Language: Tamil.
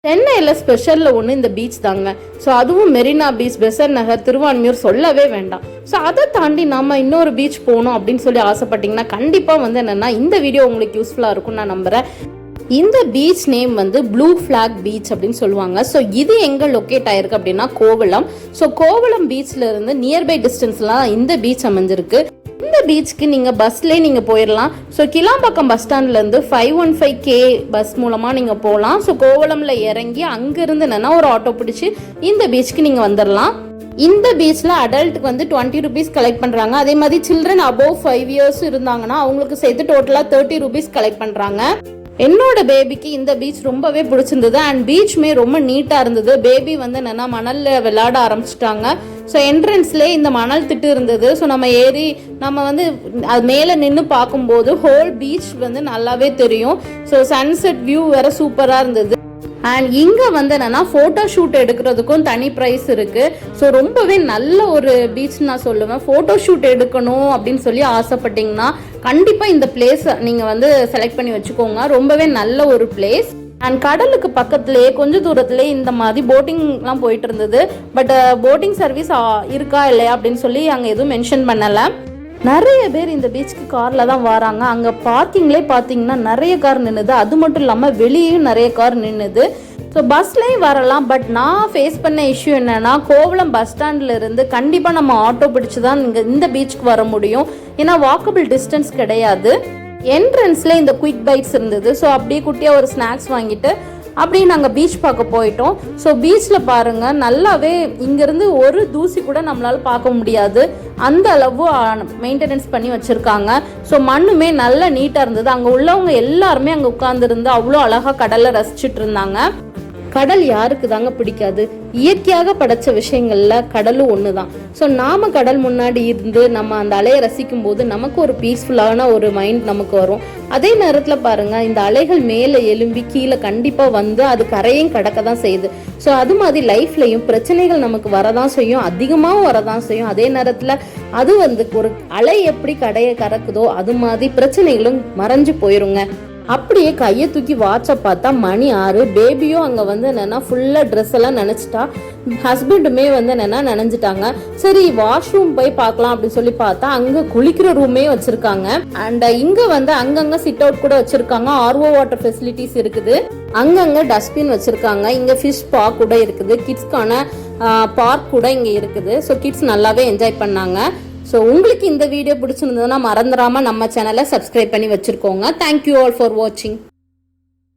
சென்னையில் ஸ்பெஷலில் ஒன்று இந்த பீச் தாங்க. ஸோ அதுவும் மெரினா பீச், பெசன்ட் நகர், திருவான்மியூர் சொல்லவே வேண்டாம். ஸோ அதை தாண்டி நம்ம இன்னொரு பீச் போகணும் அப்படின்னு சொல்லி ஆசைப்பட்டீங்கன்னா கண்டிப்பாக என்னென்னா இந்த வீடியோ உங்களுக்கு யூஸ்ஃபுல்லாக இருக்கும்னு நான் நம்புகிறேன். இந்த beach name blue flag beach அப்படின்னு சொல்லுவாங்க. ஸோ இது எங்கே லொக்கேட் ஆயிருக்கு அப்படின்னா கோவளம். ஸோ கோவளம் பீச்சில் இருந்து நியர்பை டிஸ்டன்ஸ்லாம் இந்த பீச் அமைஞ்சிருக்கு. இந்த பீச்சுக்கு நீங்கள் பஸ்லேயே நீங்கள் போயிடலாம். ஸோ கிளாம்பாக்கம் பஸ் ஸ்டாண்ட்லேருந்து 515K பஸ் மூலமாக நீங்கள் போகலாம். ஸோ கோவளமில் இறங்கி அங்கேருந்து ஒரு ஆட்டோ பிடிச்சி இந்த பீச்சுக்கு நீங்கள் வந்துடலாம். இந்த பீச்சில் அடல்ட்டுக்கு 20 rupees கலெக்ட் பண்ணுறாங்க. அதே மாதிரி சில்ட்ரன் அபோவ் 5 years இருந்தாங்கன்னா அவங்களுக்கு சேர்த்து டோட்டலாக 30 rupees கலெக்ட் பண்ணுறாங்க. என்னோட பேபிக்கு இந்த பீச் ரொம்பவே பிடிச்சிருந்தது. அண்ட் பீச்சுமே ரொம்ப நீட்டாக இருந்தது. பேபி மணலில் விளையாட ஆரம்பிச்சிட்டாங்க. ஸோ என்ட்ரன்ஸ்லேயே இந்த மணல் திட்டு இருந்தது. ஸோ நம்ம ஏறி நம்ம அது மேலே நின்று பார்க்கும்போது ஹோல் பீச் நல்லாவே தெரியும். ஸோ சன்செட் வியூ வேற சூப்பராக இருந்தது. அண்ட் இங்கே ஃபோட்டோ ஷூட் எடுக்கிறதுக்கும் தனி ப்ரைஸ் இருக்குது. ஸோ ரொம்பவே நல்ல ஒரு பீச் நான் சொல்லுவேன். ஃபோட்டோ ஷூட் எடுக்கணும் அப்படின்னு சொல்லி ஆசைப்பட்டீங்கன்னா கண்டிப்பாக இந்த பிளேஸ் நீங்கள் செலக்ட் பண்ணி வச்சுக்கோங்க. ரொம்பவே நல்ல ஒரு பிளேஸ். அண்ட் கடலுக்கு பக்கத்துலேயே கொஞ்சம் தூரத்துலேயே இந்த மாதிரி போட்டிங்லாம் போயிட்டு இருந்தது. பட் போட்டிங் சர்வீஸ் இருக்கா இல்லையா அப்படின்னு சொல்லி அங்கே எதுவும் மென்ஷன் பண்ணலை. நிறைய பேர் இந்த பீச்சுக்கு காரில் தான் வராங்க. அங்கே பார்க்கிங்லேயே பார்த்தீங்கன்னா நிறைய கார் நின்றுது. அது மட்டும் இல்லாமல் வெளியேயும் நிறைய கார் நின்றுது. ஸோ பஸ்லேயும் வரலாம். பட் நான் ஃபேஸ் பண்ண இஷ்யூ என்னென்னா கோவளம் பஸ் ஸ்டாண்டில் இருந்து கண்டிப்பாக நம்ம ஆட்டோ பிடிச்சி தான் இந்த பீச்சுக்கு வர முடியும். ஏன்னா வாக்கபிள் டிஸ்டன்ஸ் கிடையாது. என்ட்ரன்ஸில் இந்த குயிக் பைட்ஸ் இருந்தது. ஸோ அப்படியே குட்டியாக ஒரு ஸ்நாக்ஸ் வாங்கிட்டு அப்படியே நாங்கள் பீச் பார்க்க போயிட்டோம். ஸோ பீச்சில் பாருங்கள் நல்லாவே இங்கேருந்து ஒரு தூசி கூட நம்மளால் பார்க்க முடியாது. அந்த அளவு மெயின்டெனன்ஸ் பண்ணி வச்சுருக்காங்க. ஸோ மண்ணுமே நல்லா நீட்டாக இருந்தது. அங்கே உள்ளவங்க எல்லாருமே அங்கே உட்காந்துருந்து அவ்வளோ அழகாக கடலை ரசிச்சுட்டு இருந்தாங்க. கடல் யாருக்கு தாங்க பிடிக்காது? இயற்கையாக படைச்ச விஷயங்கள்ல கடலும் ஒன்று தான். ஸோ நாம கடல் முன்னாடி இருந்து நம்ம அந்த அலையை ரசிக்கும் போது நமக்கு ஒரு பீஸ்ஃபுல்லான ஒரு மைண்ட் நமக்கு வரும். அதே நேரத்தில் பாருங்க இந்த அலைகள் மேலே எழும்பி கீழே கண்டிப்பாக அது கரையும் கடக்க தான் செய்யுது. ஸோ அது மாதிரி லைஃப்லையும் பிரச்சனைகள் நமக்கு வரதான் செய்யும், அதிகமாகவும் வரதான் செய்யும். அதே நேரத்தில் அது ஒரு அலை எப்படி கடையை கறக்குதோ அது மாதிரி பிரச்சனைகளும் மறைஞ்சு போயிருங்க. அப்படியே கையை தூக்கி வாட்சை பார்த்தா மணி 6. பேபியும் அங்கே ஃபுல்லாக ட்ரெஸ் எல்லாம் நினச்சிட்டா. ஹஸ்பண்டுமே நினைஞ்சிட்டாங்க. சரி வாஷ்ரூம் போய் பார்க்கலாம் அப்படின்னு சொல்லி பார்த்தா அங்கே குளிக்கிற ரூமே வச்சுருக்காங்க. அண்ட் இங்கே அங்கங்கே சிட் அவுட் கூட வச்சுருக்காங்க. RO வாட்டர் ஃபெசிலிட்டிஸ் இருக்குது. அங்கங்கே டஸ்ட்பின் வச்சுருக்காங்க. இங்கே ஃபிஷ் பார்க் கூட இருக்குது. கிட்ஸ்க்கான பார்க் கூட இங்கே இருக்குது. ஸோ கிட்ஸ் நல்லாவே என்ஜாய் பண்ணாங்க. ஸோ உங்களுக்கு இந்த வீடியோ பிடிச்சிருந்ததுன்னா மறந்துடாமல் நம்ம சேனலை சப்ஸ்கிரைப் பண்ணி வச்சுருக்கோங்க. தேங்க்யூ ஆல் ஃபார் வாட்சிங்.